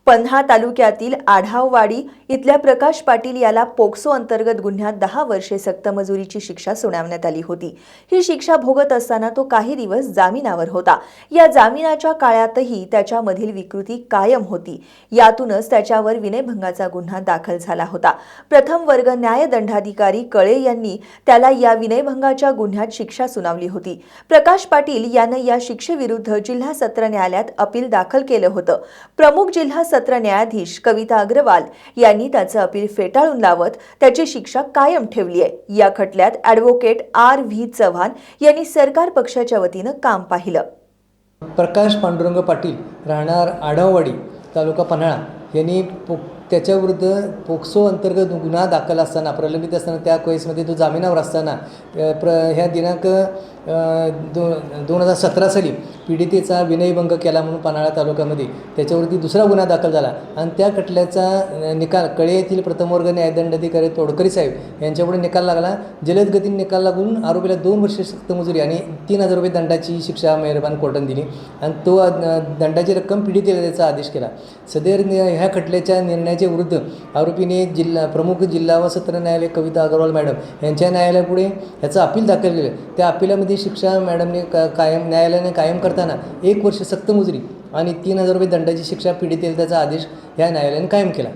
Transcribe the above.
पन्हा तालुक्यातील आढाववाडी इथल्या प्रकाश पाटील याला पोक्सो अंतर्गत गुन्ह्यात 10 वर्षे सक्तमजुरीची शिक्षा सुनावण्यात आली होती। ही शिक्षा भोगत असताना तो काही दिवस जामिनावर होता। या जामिनाच्या काळातही त्याच्यामधील विकृती कायम होती। यातूनच त्याच्यावर विनयभंगाचा गुन्हा दाखल झाला होता। प्रथम वर्ग न्यायदंडाधिकारी कळे यांनी त्याला या विनयभंगाच्या गुन्ह्यात शिक्षा सुनावली होती। प्रकाश पाटील याने या शिक्षेविरुद्ध जिल्हा सत्र न्यायालयात अपील दाखल केलं होतं। प्रमुख जिल्हा सत्र न्यायाधीश कविता अग्रवाल यांनी त्याचं अपील फेटाळून लावत त्याची शिक्षा कायम ठेवली आहे। या खटल्यात ॲडव्होकेट R.V. चव्हाण यांनी सरकार पक्षाच्या वतीनं काम पाहिलं। प्रकाश पांडुरंग पाटील राहणार आढाववाडी तालुका पन्हाळा यांनी त्याच्याविरुद्ध पोक्सो अंतर्गत गुन्हा दाखल असताना प्रलंबित असताना त्या केसमध्ये तो जामिनावर असताना ह्या दिनांक 2017 साली पीडितेचा विनयभंग केला म्हणून पन्हाळा तालुक्यामध्ये त्याच्यावरती दुसरा गुन्हा दाखल झाला आणि त्या खटल्याचा निकाल कळे येथील प्रथम वर्ग न्यायदंडाधिकारी तोडकरी साहेब यांच्यापुढे निकाल लागला। जलद गतीने निकाल लागून आरोपीला 2 वर्षे सक्तमजुरी आणि 3000 रुपये दंडाची शिक्षा मेहरबान कोर्टाने दिली आणि तो दंडाची रक्कम पीडितेला द्यायचा आदेश केला। सदर ह्या खटल्याच्या निर्णयाच्या विरुद्ध आरोपीने प्रमुख जिल्हा व सत्र न्यायालय कविता अग्रवाल मॅडम यांच्या न्यायालयापुढे ह्याचं अपील दाखल केलं। त्या अपीलामध्ये शिक्षा मॅडमने न्यायालयाने कायम करताना 1 वर्ष सक्तमजुरी आणि 3000 रुपये दंडाची शिक्षा पीडितेला त्याचा आदेश ह्या न्यायालयाने कायम केला।